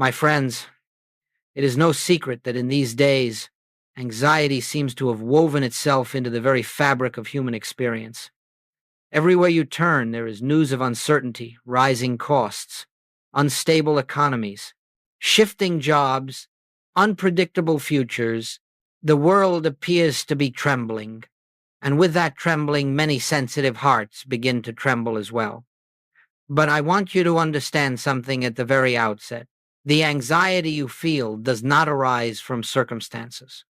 My friends, it is no secret that in these days, anxiety seems to have woven itself into the very fabric of human experience. Everywhere you turn, there is news of uncertainty, rising costs, unstable economies, shifting jobs, unpredictable futures. The world appears to be trembling, and with that trembling, many sensitive hearts begin to tremble as well. But I want you to understand something at the very outset. The anxiety you feel does not arise from circumstances.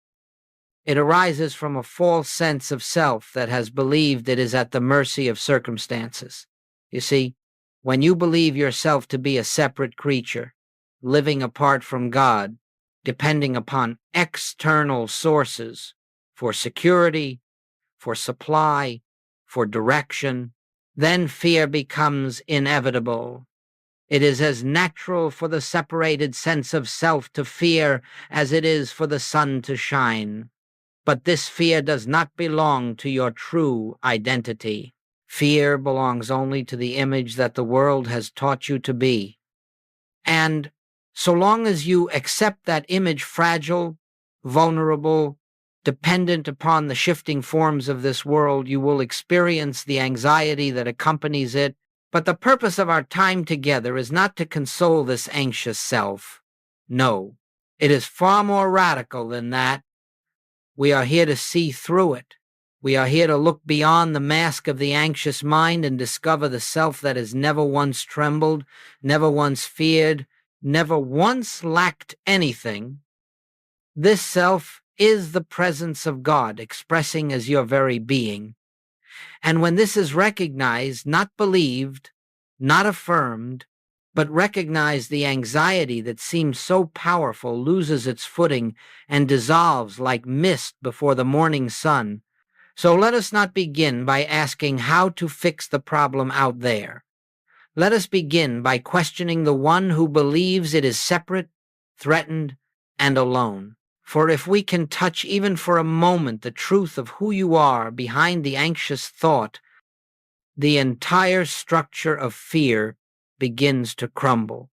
It arises from a false sense of self that has believed it is at the mercy of circumstances. You see, when you believe yourself to be a separate creature, living apart from God, depending upon external sources for security, for supply, for direction, then fear becomes inevitable. It is as natural for the separated sense of self to fear as it is for the sun to shine. But this fear does not belong to your true identity. Fear belongs only to the image that the world has taught you to be. And so long as you accept that image fragile, vulnerable, dependent upon the shifting forms of this world, you will experience the anxiety that accompanies it. But the purpose of our time together is not to console this anxious self. No, it is far more radical than that. We are here to see through it. We are here to look beyond the mask of the anxious mind and discover the self that has never once trembled, never once feared, never once lacked anything. This self is the presence of God expressing as your very being. And when this is recognized, not believed, not affirmed, but recognized, the anxiety that seems so powerful loses its footing and dissolves like mist before the morning sun. So let us not begin by asking how to fix the problem out there. Let us begin by questioning the one who believes it is separate, threatened, and alone. For if we can touch even for a moment the truth of who you are behind the anxious thought, the entire structure of fear begins to crumble.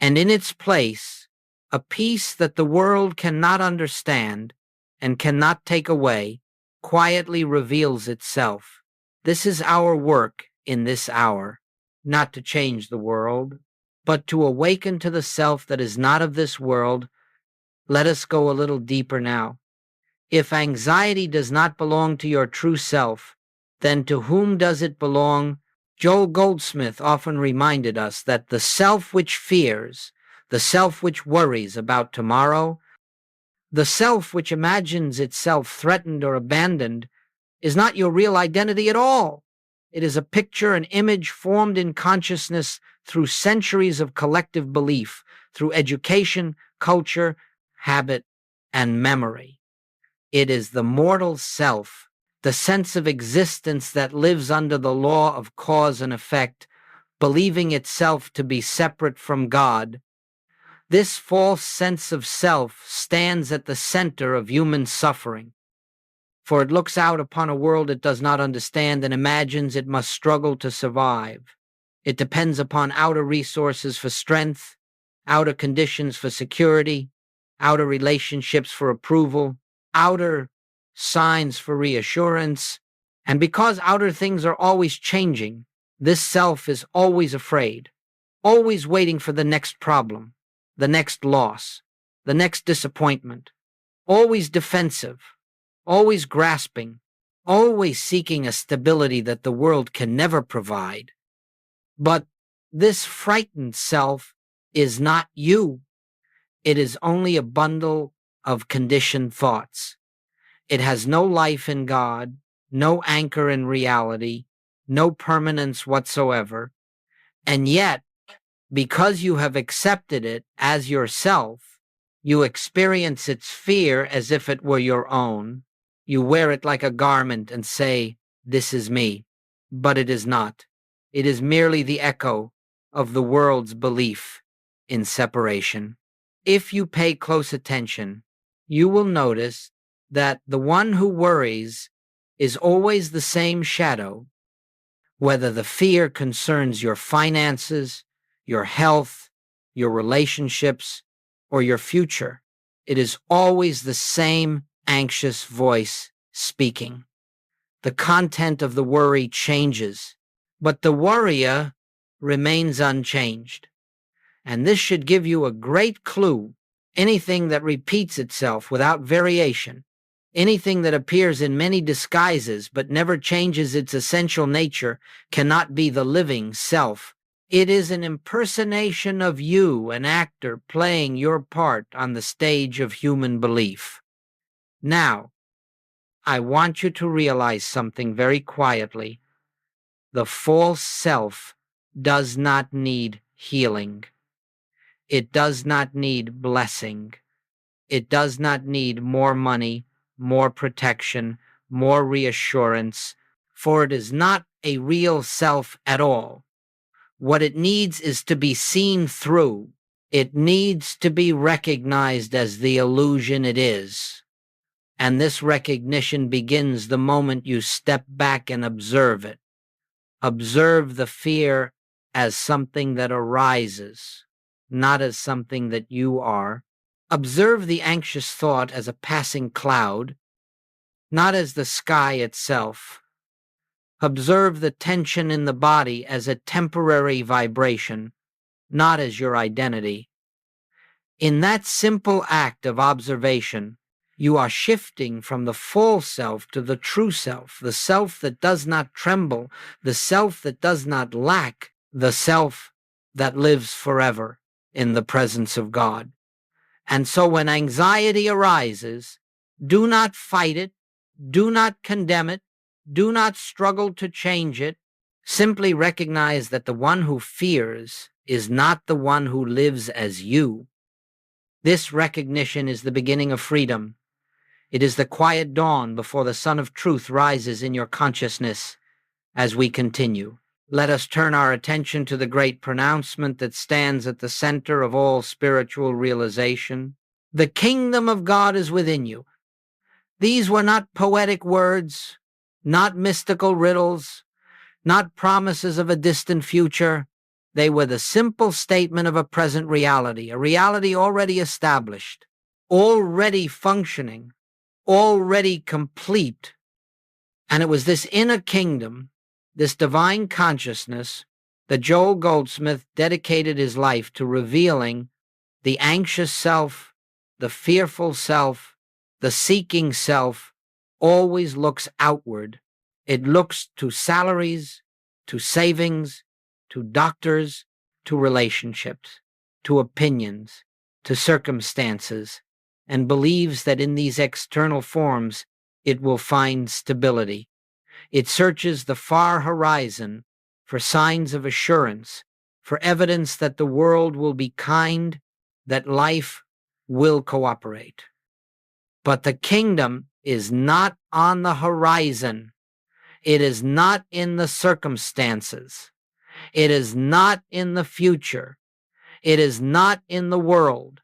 And in its place, a peace that the world cannot understand and cannot take away quietly reveals itself. This is our work in this hour, not to change the world, but to awaken to the self that is not of this world. Let us go a little deeper now. If anxiety does not belong to your true self, then to whom does it belong? Joel Goldsmith often reminded us that the self which fears, the self which worries about tomorrow, the self which imagines itself threatened or abandoned, is not your real identity at all. It is a picture, an image formed in consciousness through centuries of collective belief, through education, culture, habit, and memory. It is the mortal self, the sense of existence that lives under the law of cause and effect, believing itself to be separate from God. This false sense of self stands at the center of human suffering, for it looks out upon a world it does not understand and imagines it must struggle to survive. It depends upon outer resources for strength, outer conditions for security, outer relationships for approval, outer signs for reassurance. And because outer things are always changing, this self is always afraid, always waiting for the next problem, the next loss, the next disappointment, always defensive, always grasping, always seeking a stability that the world can never provide. But this frightened self is not you. It is only a bundle of conditioned thoughts. It has no life in God, no anchor in reality, no permanence whatsoever. And yet, because you have accepted it as yourself, you experience its fear as if it were your own. You wear it like a garment and say, "This is me." But it is not. It is merely the echo of the world's belief in separation. If you pay close attention, you will notice that the one who worries is always the same shadow, whether the fear concerns your finances, your health, your relationships, or your future, it is always the same anxious voice speaking. The content of the worry changes, but the worrier remains unchanged. And this should give you a great clue. Anything that repeats itself without variation, anything that appears in many disguises but never changes its essential nature, cannot be the living self. It is an impersonation of you, an actor playing your part on the stage of human belief. Now, I want you to realize something very quietly. The false self does not need healing. It does not need blessing. It does not need more money, more protection, more reassurance, for it is not a real self at all. What it needs is to be seen through. It needs to be recognized as the illusion it is. And this recognition begins the moment you step back and observe it. Observe the fear as something that arises, not as something that you are. Observe the anxious thought as a passing cloud, not as the sky itself. Observe the tension in the body as a temporary vibration, not as your identity. In that simple act of observation, you are shifting from the false self to the true self, the self that does not tremble, the self that does not lack, the self that lives forever in the presence of God. And so when anxiety arises, do not fight it, do not condemn it, do not struggle to change it. Simply recognize that the one who fears is not the one who lives as you. This recognition is the beginning of freedom. It is the quiet dawn before the sun of truth rises in your consciousness. As we continue, let us turn our attention to the great pronouncement that stands at the center of all spiritual realization. The kingdom of God is within you. These were not poetic words, not mystical riddles, not promises of a distant future. They were the simple statement of a present reality, a reality already established, already functioning, already complete. And it was this inner kingdom, this divine consciousness, that Joel Goldsmith dedicated his life to revealing. The anxious self, the fearful self, the seeking self always looks outward. It looks to salaries, to savings, to doctors, to relationships, to opinions, to circumstances, and believes that in these external forms it will find stability. It searches the far horizon for signs of assurance, for evidence that the world will be kind, that life will cooperate. But the kingdom is not on the horizon. It is not in the circumstances. It is not in the future. It is not in the world.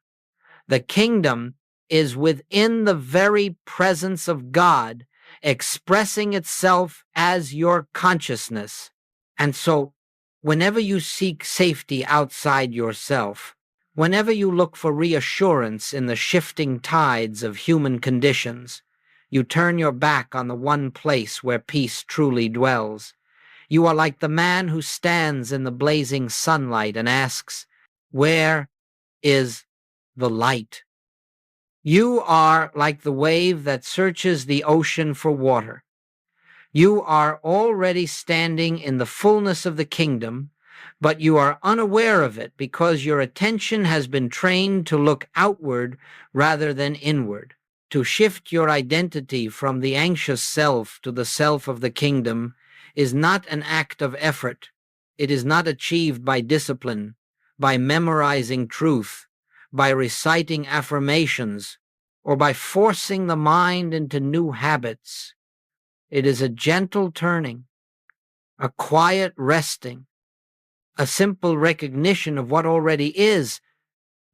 The kingdom is within the very presence of God, expressing itself as your consciousness. And so, whenever you seek safety outside yourself, whenever you look for reassurance in the shifting tides of human conditions, you turn your back on the one place where peace truly dwells. You are like the man who stands in the blazing sunlight and asks, "Where is the light?" You are like the wave that searches the ocean for water. You are already standing in the fullness of the kingdom, but you are unaware of it because your attention has been trained to look outward rather than inward. To shift your identity from the anxious self to the self of the kingdom is not an act of effort. It is not achieved by discipline, by memorizing truth, by reciting affirmations, or by forcing the mind into new habits. It is a gentle turning, a quiet resting, a simple recognition of what already is.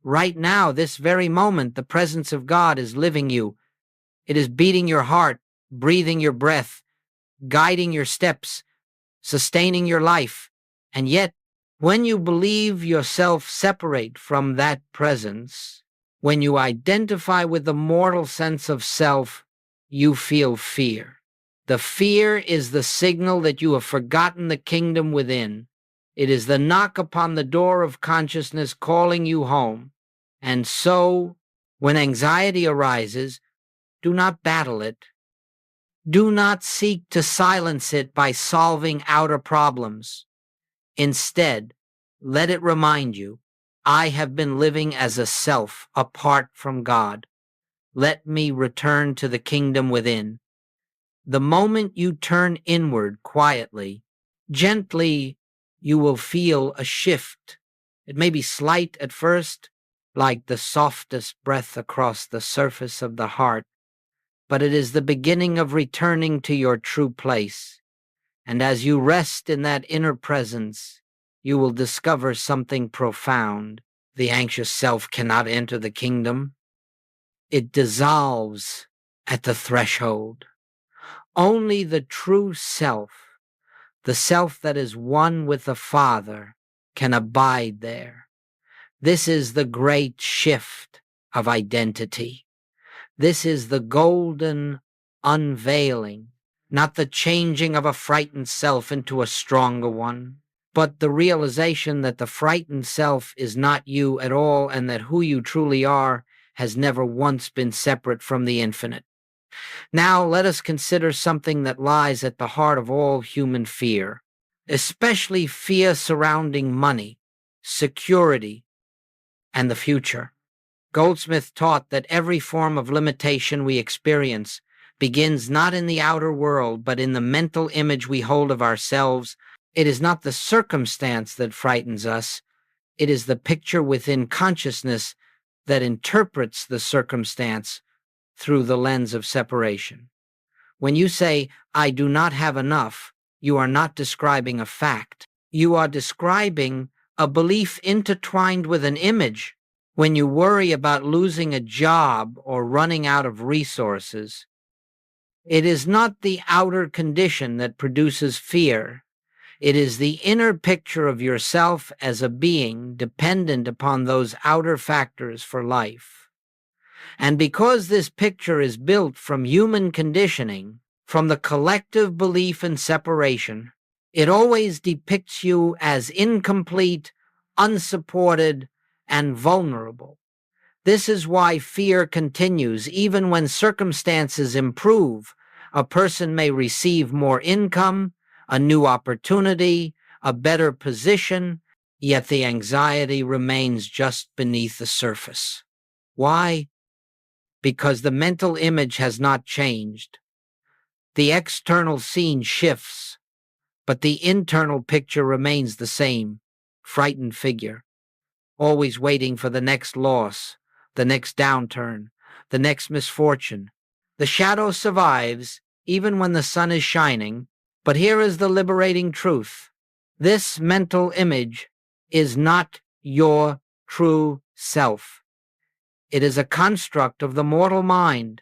Right now, this very moment, the presence of God is living you. It is beating your heart, breathing your breath, guiding your steps, sustaining your life. And yet, When you believe yourself separate from that presence, when you identify with the mortal sense of self, you feel fear. The fear is the signal that you have forgotten the kingdom within. It is the knock upon the door of consciousness calling you home. And so, when anxiety arises, do not battle it. Do not seek to silence it by solving outer problems. Instead, let it remind you, I have been living as a self apart from God. Let me return to the kingdom within. The moment you turn inward quietly, gently, you will feel a shift. It may be slight at first, like the softest breath across the surface of the heart, but it is the beginning of returning to your true place. And as you rest in that inner presence, you will discover something profound. The anxious self cannot enter the kingdom. It dissolves at the threshold. Only the true self, the self that is one with the Father, can abide there. This is the great shift of identity. This is the golden unveiling, not the changing of a frightened self into a stronger one, but the realization that the frightened self is not you at all and that who you truly are has never once been separate from the infinite. Now let us consider something that lies at the heart of all human fear, especially fear surrounding money, security, and the future. Goldsmith taught that every form of limitation we experience begins not in the outer world, but in the mental image we hold of ourselves. It is not the circumstance that frightens us. It is the picture within consciousness that interprets the circumstance through the lens of separation. When you say, I do not have enough, you are not describing a fact. You are describing a belief intertwined with an image. When you worry about losing a job or running out of resources, it is not the outer condition that produces fear. It is the inner picture of yourself as a being dependent upon those outer factors for life. And because this picture is built from human conditioning, from the collective belief in separation, it always depicts you as incomplete, unsupported, and vulnerable. This is why fear continues even when circumstances improve. A person may receive more income, a new opportunity, a better position, yet the anxiety remains just beneath the surface. Why? Because the mental image has not changed. The external scene shifts, but the internal picture remains the same, frightened figure, always waiting for the next loss, the next downturn, the next misfortune. The shadow survives even when the sun is shining, but here is the liberating truth. This mental image is not your true self. It is a construct of the mortal mind.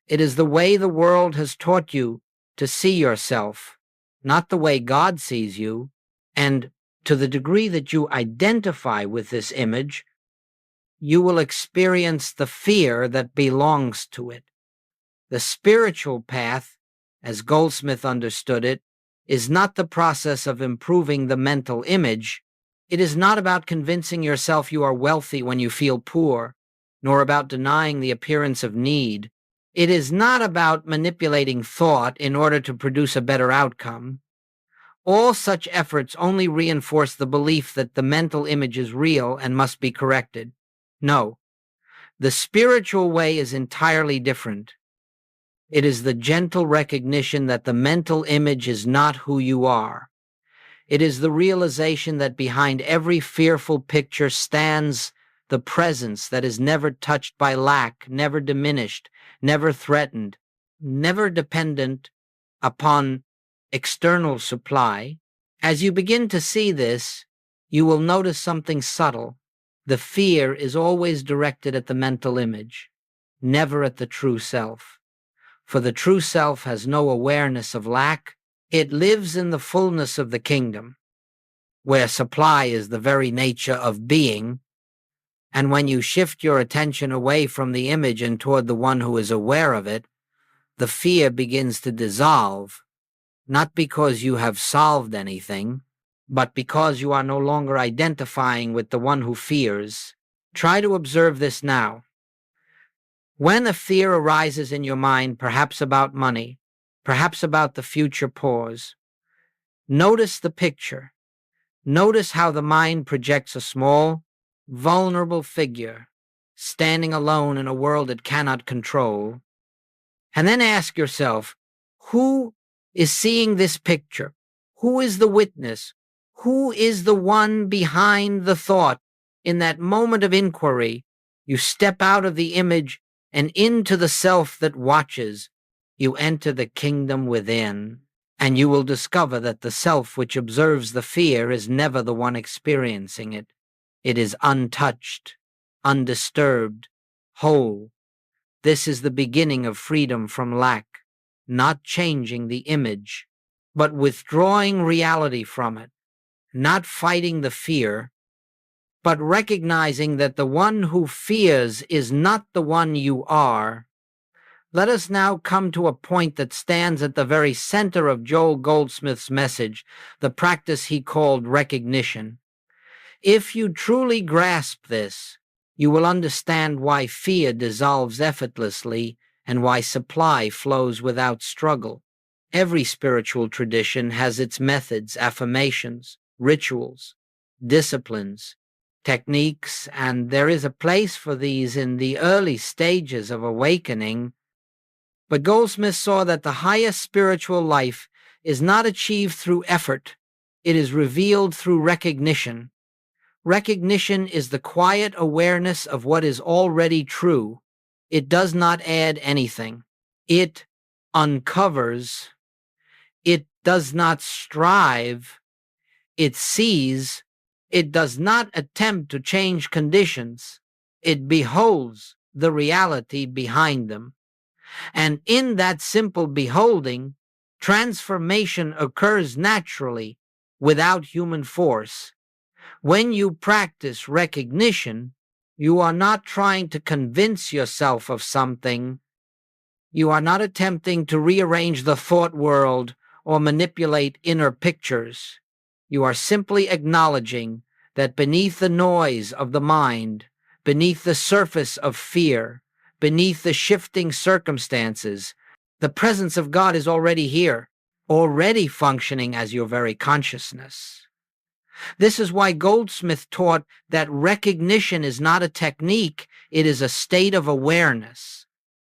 It is the way the world has taught you to see yourself, not the way God sees you, and to the degree that you identify with this image, you will experience the fear that belongs to it. The spiritual path, as Goldsmith understood it, is not the process of improving the mental image. It is not about convincing yourself you are wealthy when you feel poor, nor about denying the appearance of need. It is not about manipulating thought in order to produce a better outcome. All such efforts only reinforce the belief that the mental image is real and must be corrected. No, the spiritual way is entirely different. It is the gentle recognition that the mental image is not who you are. It is the realization that behind every fearful picture stands the presence that is never touched by lack, never diminished, never threatened, never dependent upon external supply. As you begin to see this, you will notice something subtle. The fear is always directed at the mental image, never at the true self. For the true self has no awareness of lack. It lives in the fullness of the kingdom. where supply is the very nature of being, and when you shift your attention away from the image and toward the one who is aware of it, the fear begins to dissolve, not because you have solved anything, but because you are no longer identifying with the one who fears. Try to observe this now. When a fear arises in your mind, perhaps about money, perhaps about the future, pause. Notice the picture. Notice how the mind projects a small, vulnerable figure standing alone in a world it cannot control. And then ask yourself, who is seeing this picture? Who is the witness? Who is the one behind the thought? In that moment of inquiry, you step out of the image and into the self that watches. You enter the kingdom within, and you will discover that the self which observes the fear is never the one experiencing it. It is untouched, undisturbed, whole. This is the beginning of freedom from lack, not changing the image, but withdrawing reality from it, not fighting the fear, but recognizing that the one who fears is not the one you are. Let us now come to a point that stands at the very center of Joel Goldsmith's message, the practice he called recognition. If you truly grasp this, you will understand why fear dissolves effortlessly and why supply flows without struggle. Every spiritual tradition has its methods, affirmations, rituals, disciplines, techniques, and there is a place for these in the early stages of awakening. But Goldsmith saw that the highest spiritual life is not achieved through effort. It is revealed through recognition. Recognition is the quiet awareness of what is already true. It does not add anything. It uncovers. It does not strive. It sees. It does not attempt to change conditions. It beholds the reality behind them. And in that simple beholding, transformation occurs naturally without human force. When you practice recognition, you are not trying to convince yourself of something. You are not attempting to rearrange the thought world or manipulate inner pictures. You are simply acknowledging that beneath the noise of the mind, beneath the surface of fear, beneath the shifting circumstances, the presence of God is already here, already functioning as your very consciousness. This is why Goldsmith taught that recognition is not a technique, it is a state of awareness.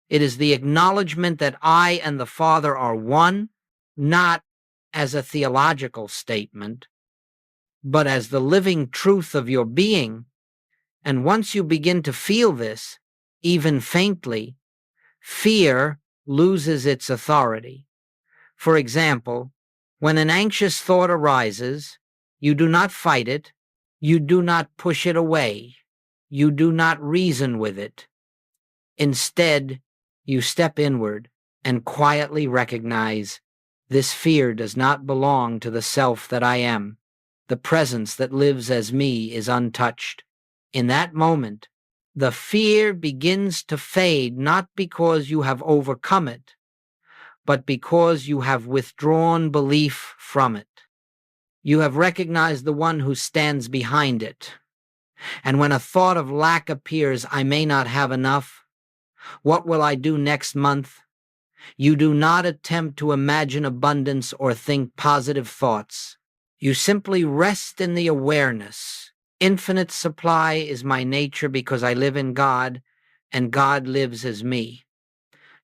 It is the acknowledgement that I and the Father are one, not as a theological statement, but as the living truth of your being. And once you begin to feel this, even faintly, fear loses its authority. For example, when an anxious thought arises, you do not fight it, you do not push it away, you do not reason with it. Instead, you step inward and quietly recognize this fear does not belong to the self that I am. The presence that lives as me is untouched. In that moment, the fear begins to fade not because you have overcome it, but because you have withdrawn belief from it. You have recognized the one who stands behind it. And when a thought of lack appears, I may not have enough. What will I do next month? You do not attempt to imagine abundance or think positive thoughts. You simply rest in the awareness. Infinite supply is my nature because I live in God, and God lives as me.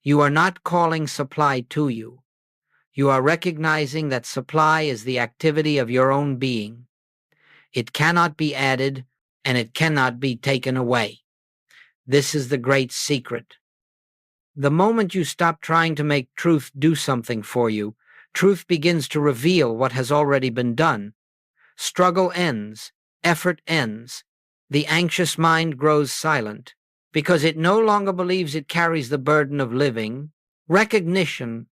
You are not calling supply to you. You are recognizing that supply is the activity of your own being. It cannot be added, and it cannot be taken away. This is the great secret. The moment you stop trying to make truth do something for you, truth begins to reveal what has already been done. Struggle ends, effort ends. The anxious mind grows silent because it no longer believes it carries the burden of living. Recognition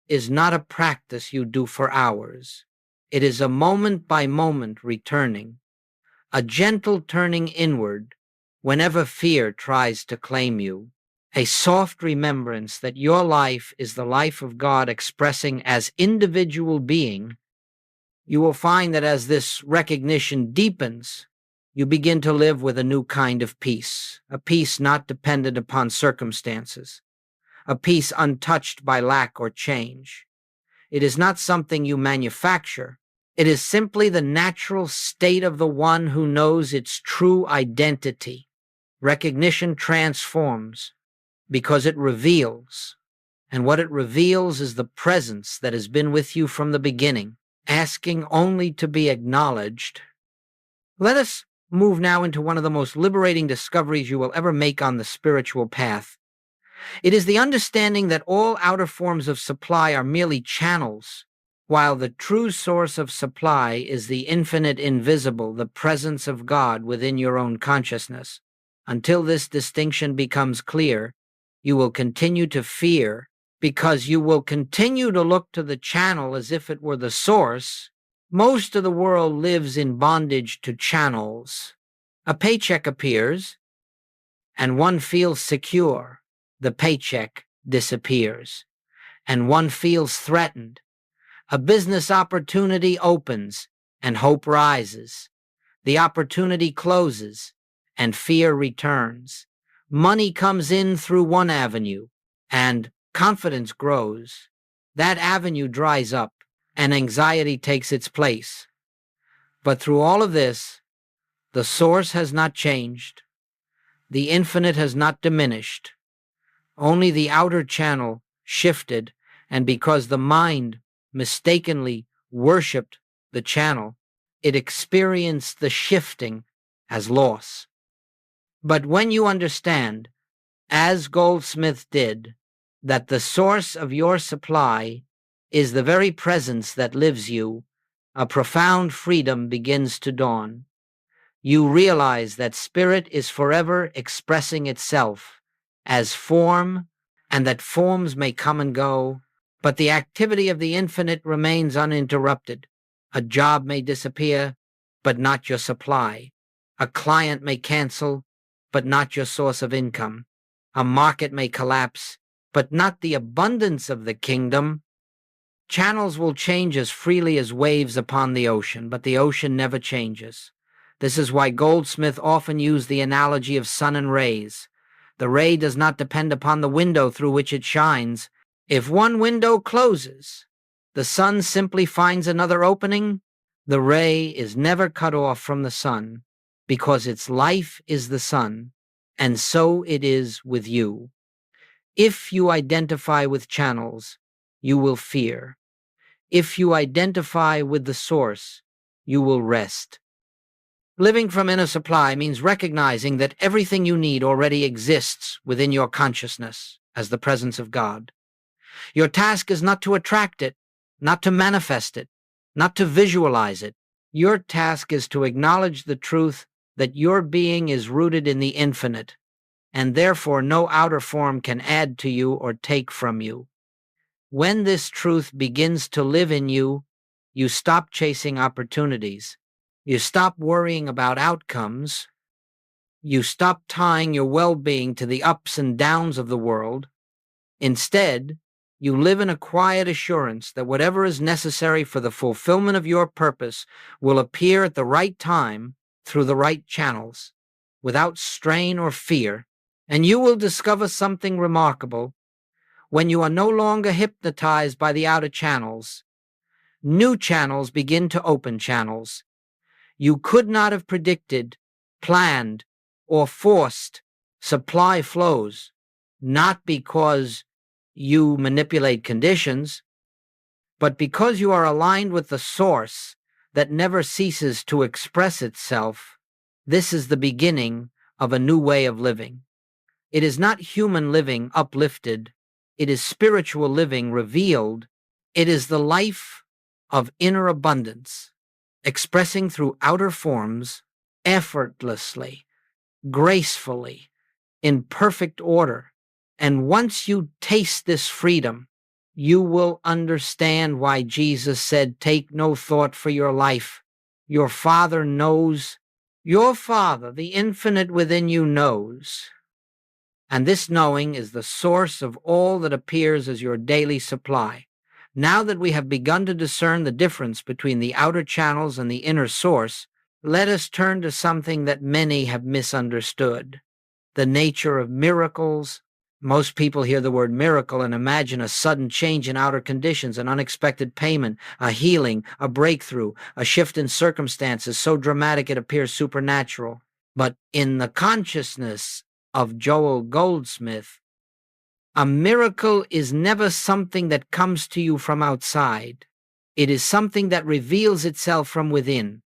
is not a practice you do for hours. It is a moment-by-moment returning, a gentle turning inward whenever fear tries to claim you, a soft remembrance that your life is the life of God expressing as individual being. You will find that as this recognition deepens, you begin to live with a new kind of peace, a peace not dependent upon circumstances, a peace untouched by lack or change. It is not something you manufacture. It is simply the natural state of the one who knows its true identity. Recognition transforms because it reveals, and what it reveals is the presence that has been with you from the beginning, asking only to be acknowledged. Let us move now into one of the most liberating discoveries you will ever make on the spiritual path. It is the understanding that all outer forms of supply are merely channels, while the true source of supply is the infinite invisible, the presence of God within your own consciousness. Until this distinction becomes clear, you will continue to fear because you will continue to look to the channel as if it were the source. Most of the world lives in bondage to channels. A paycheck appears, and one feels secure. The paycheck disappears, and one feels threatened. A business opportunity opens, and hope rises. The opportunity closes, and fear returns. Money comes in through one avenue, and confidence grows. That avenue dries up, and anxiety takes its place. But through all of this, the source has not changed. The infinite has not diminished. Only the outer channel shifted, and because the mind mistakenly worshipped the channel, it experienced the shifting as loss. But when you understand, as Goldsmith did, that the source of your supply is the very presence that lives you, a profound freedom begins to dawn. You realize that spirit is forever expressing itself as form, and that forms may come and go, but the activity of the infinite remains uninterrupted. A job may disappear, but not your supply. A client may cancel, but not your source of income. A market may collapse, but not the abundance of the kingdom. Channels will change as freely as waves upon the ocean, but the ocean never changes. This is why Goldsmith often used the analogy of sun and rays. The ray does not depend upon the window through which it shines. If one window closes, the sun simply finds another opening. The ray is never cut off from the sun, because its life is the sun, and so it is with you. If you identify with channels, you will fear. If you identify with the source, you will rest. Living from inner supply means recognizing that everything you need already exists within your consciousness as the presence of God. Your task is not to attract it, not to manifest it, not to visualize it. Your task is to acknowledge the truth that your being is rooted in the infinite, and therefore no outer form can add to you or take from you. When this truth begins to live in you, you stop chasing opportunities. You stop worrying about outcomes. You stop tying your well-being to the ups and downs of the world. Instead, you live in a quiet assurance that whatever is necessary for the fulfillment of your purpose will appear at the right time through the right channels, without strain or fear, and you will discover something remarkable. When you are no longer hypnotized by the outer channels, new channels begin to open channels. You could not have predicted, planned, or forced supply flows, not because you manipulate conditions, but because you are aligned with the source that never ceases to express itself. This is the beginning of a new way of living. It is not human living uplifted. It is spiritual living revealed. It is the life of inner abundance, expressing through outer forms effortlessly, gracefully, in perfect order. And once you taste this freedom, you will understand why Jesus said, "Take no thought for your life. Your Father knows. Your Father, the infinite within you, knows." And this knowing is the source of all that appears as your daily supply. Now that we have begun to discern the difference between the outer channels and the inner source, let us turn to something that many have misunderstood: the nature of miracles. Most people hear the word miracle and imagine a sudden change in outer conditions, an unexpected payment, a healing, a breakthrough, a shift in circumstances so dramatic it appears supernatural. But in the consciousness of Joel Goldsmith, a miracle is never something that comes to you from outside. It is something that reveals itself from within.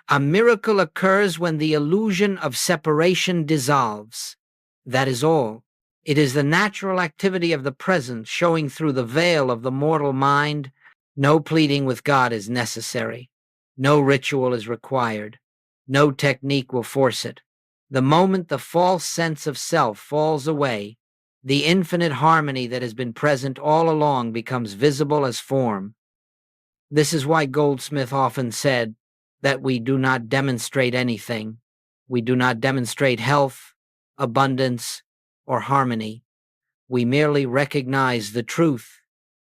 A miracle occurs when the illusion of separation dissolves. That is all. It is the natural activity of the present showing through the veil of the mortal mind. No pleading with God is necessary. No ritual is required. No technique will force it. The moment the false sense of self falls away, the infinite harmony that has been present all along becomes visible as form. This is why Goldsmith often said that we do not demonstrate anything. We do not demonstrate health, abundance, or harmony. We merely recognize the truth,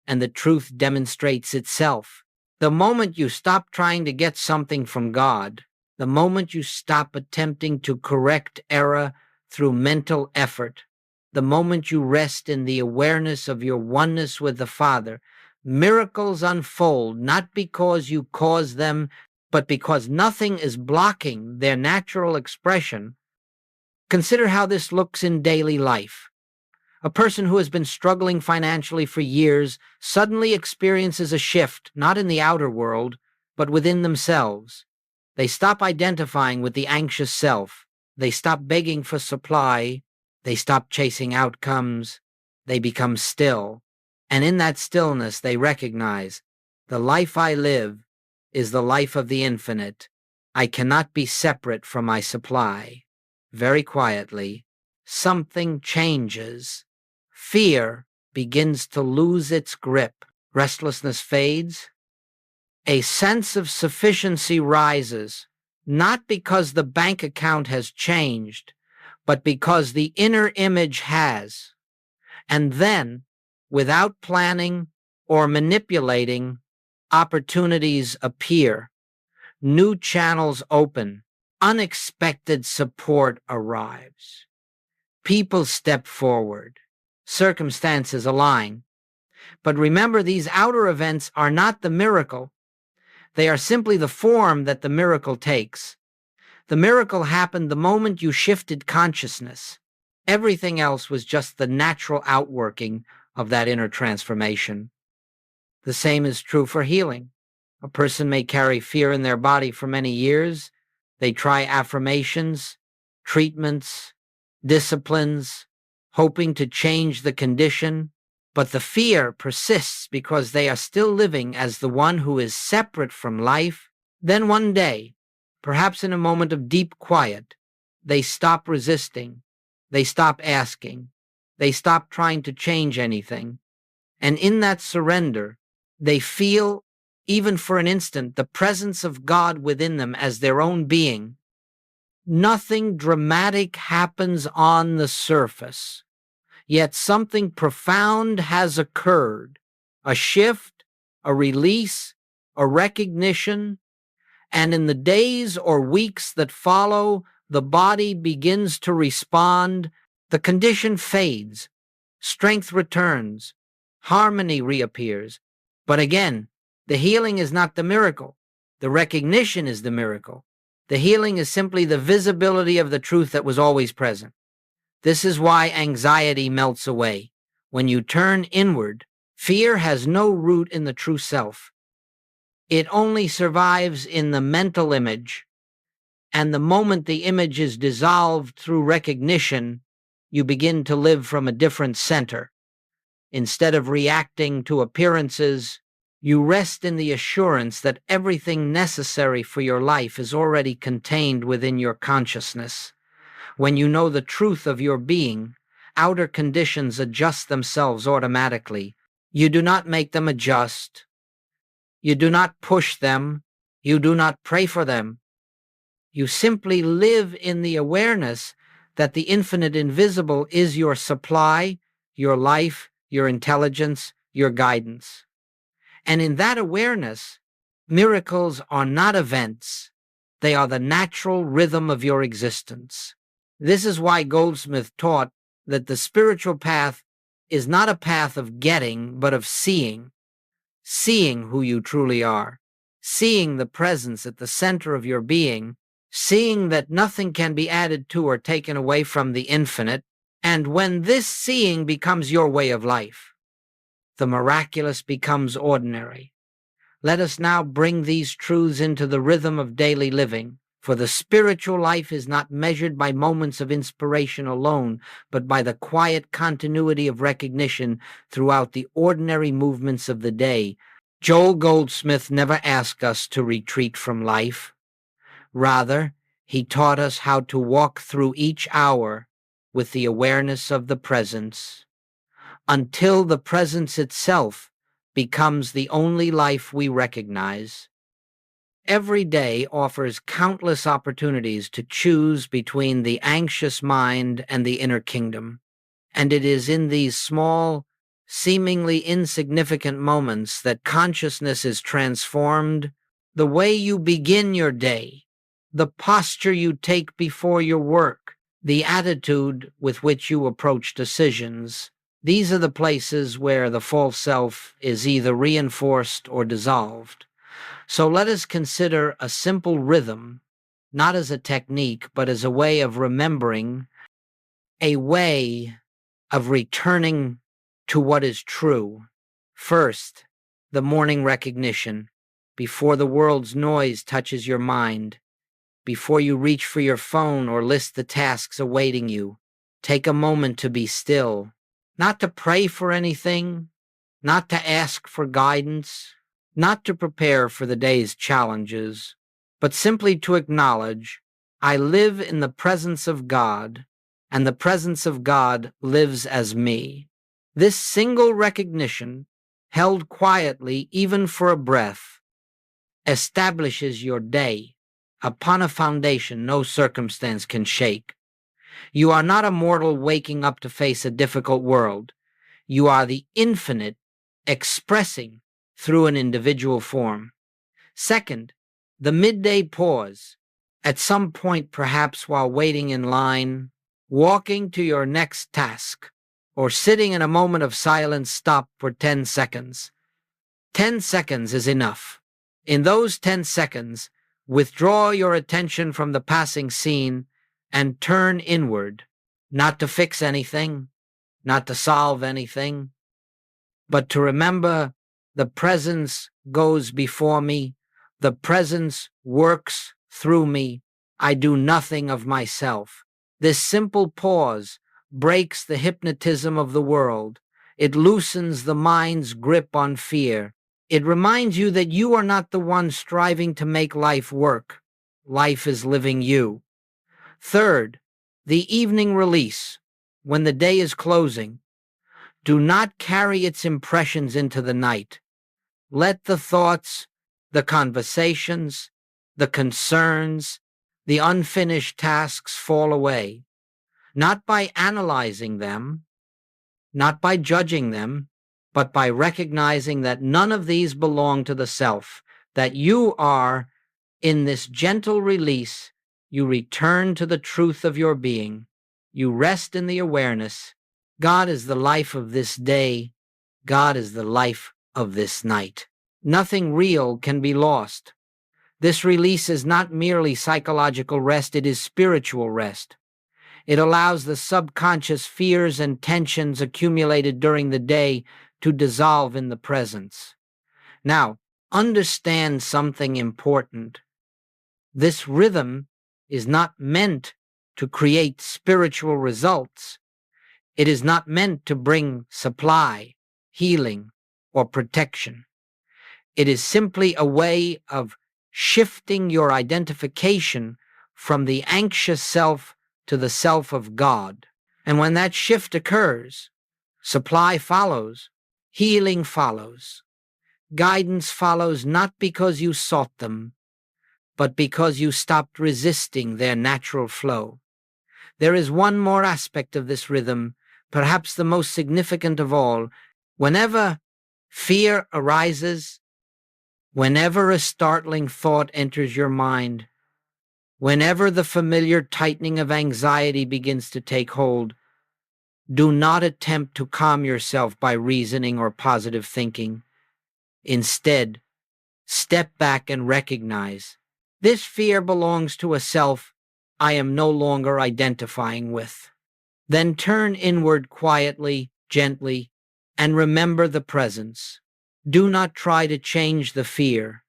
and the truth demonstrates itself. The moment you stop trying to get something from God, the moment you stop attempting to correct error through mental effort, the moment you rest in the awareness of your oneness with the Father, miracles unfold not because you cause them, but because nothing is blocking their natural expression. Consider how this looks in daily life. A person who has been struggling financially for years suddenly experiences a shift, not in the outer world, but within themselves. They stop identifying with the anxious self. They stop begging for supply. They stop chasing outcomes. They become still. And in that stillness, they recognize, the life I live is the life of the infinite. I cannot be separate from my supply. Very quietly, something changes. Fear begins to lose its grip. Restlessness fades. A sense of sufficiency rises, not because the bank account has changed, but because the inner image has. And then, without planning or manipulating, opportunities appear. New channels open. Unexpected support arrives. People step forward. Circumstances align. But remember, these outer events are not the miracle. They are simply the form that the miracle takes. The miracle happened the moment you shifted consciousness. Everything else was just the natural outworking of that inner transformation. The same is true for healing. A person may carry fear in their body for many years. They try affirmations, treatments, disciplines, hoping to change the condition, but the fear persists because they are still living as the one who is separate from life. Then one day, perhaps in a moment of deep quiet, they stop resisting, they stop asking, they stop trying to change anything, and in that surrender, they feel, even for an instant, the presence of God within them as their own being. Nothing dramatic happens on the surface, yet something profound has occurred, a shift, a release, a recognition, and in the days or weeks that follow, the body begins to respond, the condition fades, strength returns, harmony reappears. But again, the healing is not the miracle. The recognition is the miracle. The healing is simply the visibility of the truth that was always present. This is why anxiety melts away. When you turn inward, fear has no root in the true self. It only survives in the mental image, and the moment the image is dissolved through recognition, you begin to live from a different center. Instead of reacting to appearances, you rest in the assurance that everything necessary for your life is already contained within your consciousness. When you know the truth of your being, outer conditions adjust themselves automatically. You do not make them adjust. You do not push them. You do not pray for them. You simply live in the awareness that the infinite invisible is your supply, your life, your intelligence, your guidance. And in that awareness, miracles are not events. They are the natural rhythm of your existence. This is why Goldsmith taught that the spiritual path is not a path of getting, but of seeing who you truly are, seeing the presence at the center of your being, seeing that nothing can be added to or taken away from the infinite, and when this seeing becomes your way of life, the miraculous becomes ordinary. Let us now bring these truths into the rhythm of daily living, for the spiritual life is not measured by moments of inspiration alone, but by the quiet continuity of recognition throughout the ordinary movements of the day. Joel Goldsmith never asked us to retreat from life. Rather, he taught us how to walk through each hour with the awareness of the presence, until the presence itself becomes the only life we recognize. Every day offers countless opportunities to choose between the anxious mind and the inner kingdom, and it is in these small, seemingly insignificant moments that consciousness is transformed. The way you begin your day, the posture you take before your work, the attitude with which you approach decisions, these are the places where the false self is either reinforced or dissolved. So let us consider a simple rhythm, not as a technique, but as a way of remembering, a way of returning to what is true. First, the morning recognition, before the world's noise touches your mind, before you reach for your phone or list the tasks awaiting you. Take a moment to be still, not to pray for anything, not to ask for guidance, not to prepare for the day's challenges, but simply to acknowledge, I live in the presence of God, and the presence of God lives as me. This single recognition, held quietly even for a breath, establishes your day upon a foundation no circumstance can shake. You are not a mortal waking up to face a difficult world. You are the infinite expressing through an individual form. Second, the midday pause. At some point, perhaps while waiting in line, walking to your next task, or sitting in a moment of silence, stop for 10 seconds. 10 seconds is enough. In those 10 seconds, withdraw your attention from the passing scene and turn inward, not to fix anything, not to solve anything, but to remember the presence goes before me, the presence works through me, I do nothing of myself. This simple pause breaks the hypnotism of the world. It loosens the mind's grip on fear. It reminds you that you are not the one striving to make life work. Life is living you. Third, the evening release. When the day is closing, do not carry its impressions into the night. Let the thoughts, the conversations, the concerns, the unfinished tasks fall away, not by analyzing them, not by judging them, but by recognizing that none of these belong to the self, that you are, in this gentle release, you return to the truth of your being. You rest in the awareness. God is the life of this day. God is the life of this night. Nothing real can be lost. This release is not merely psychological rest, it is spiritual rest. It allows the subconscious fears and tensions accumulated during the day to dissolve in the presence. Now, understand something important. This rhythm is not meant to create spiritual results. It is not meant to bring supply, healing, or protection. It is simply a way of shifting your identification from the anxious self to the self of God. And when that shift occurs, supply follows, Healing follows. Guidance follows not because you sought them, but because you stopped resisting their natural flow. There is one more aspect of this rhythm, perhaps the most significant of all. Whenever fear arises, whenever a startling thought enters your mind, whenever the familiar tightening of anxiety begins to take hold, do not attempt to calm yourself by reasoning or positive thinking. Instead, step back and recognize this fear belongs to a self I am no longer identifying with. Then turn inward quietly, gently, and remember the presence. Do not try to change the fear.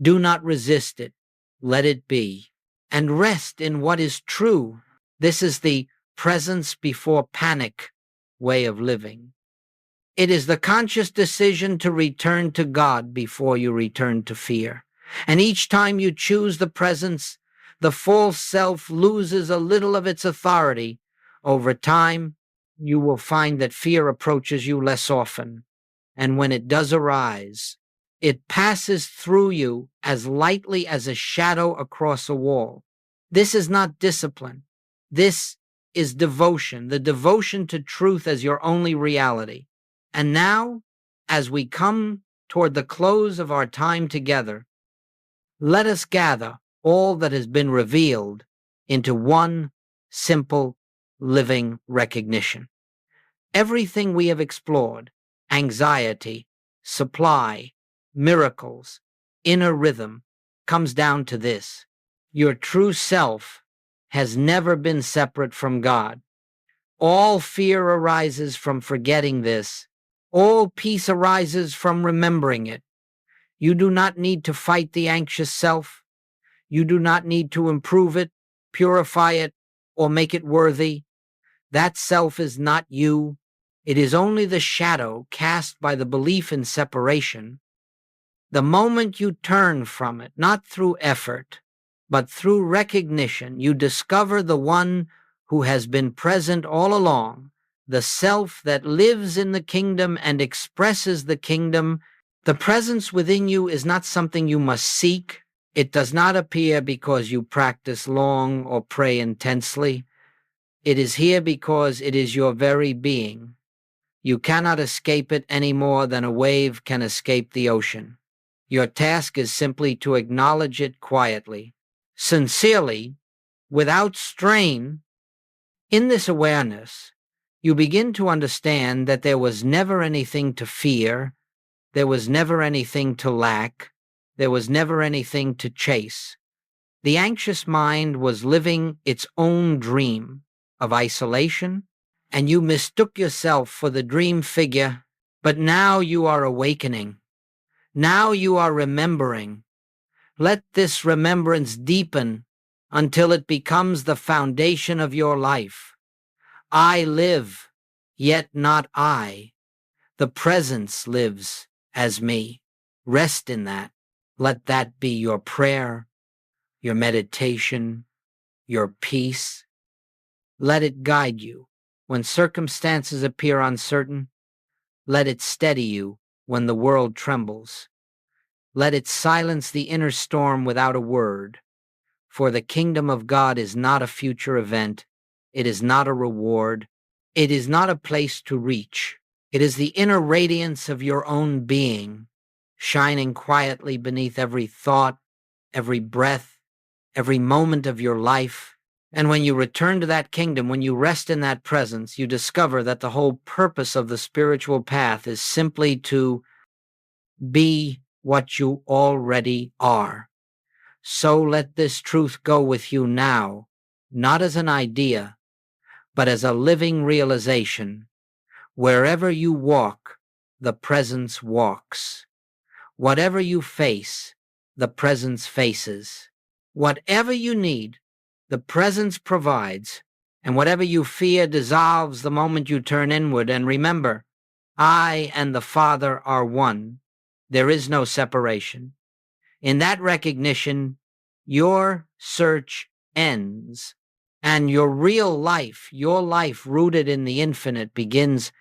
Do not resist it. Let it be. And rest in what is true. This is the presence before panic way of living. It is the conscious decision to return to God before you return to fear. And each time you choose the presence, the false self loses a little of its authority. Over time, you will find that fear approaches you less often. And when it does arise, it passes through you as lightly as a shadow across a wall. This is not discipline. This is devotion, the devotion to truth as your only reality. And now, as we come toward the close of our time together, let us gather all that has been revealed into one simple living recognition. Everything we have explored, anxiety, supply, miracles, inner rhythm, comes down to this. Your true self has never been separate from God. All fear arises from forgetting this. All peace arises from remembering it. You do not need to fight the anxious self. You do not need to improve it, purify it, or make it worthy. That self is not you. It is only the shadow cast by the belief in separation. The moment you turn from it, not through effort, but through recognition, you discover the one who has been present all along, the self that lives in the kingdom and expresses the kingdom. The presence within you is not something you must seek. It does not appear because you practice long or pray intensely. It is here because it is your very being. You cannot escape it any more than a wave can escape the ocean. Your task is simply to acknowledge it quietly, sincerely, without strain. In this awareness, you begin to understand that there was never anything to fear, there was never anything to lack, there was never anything to chase. The anxious mind was living its own dream of isolation, and you mistook yourself for the dream figure, but now you are awakening. Now you are remembering. Let this remembrance deepen until it becomes the foundation of your life. I live, yet not I. The presence lives as me. Rest in that. Let that be your prayer, your meditation, your peace. Let it guide you when circumstances appear uncertain. Let it steady you when the world trembles. Let it silence the inner storm without a word. For the kingdom of God is not a future event. It is not a reward. It is not a place to reach. It is the inner radiance of your own being, shining quietly beneath every thought, every breath, every moment of your life. And when you return to that kingdom, when you rest in that presence, you discover that the whole purpose of the spiritual path is simply to be what you already are. So let this truth go with you now, not as an idea, but as a living realization. Wherever you walk, the presence walks. Whatever you face, the presence faces. Whatever you need, the presence provides, and whatever you fear dissolves the moment you turn inward. And remember, I and the Father are one. There is no separation. In that recognition, your search ends, and your real life, your life rooted in the infinite, begins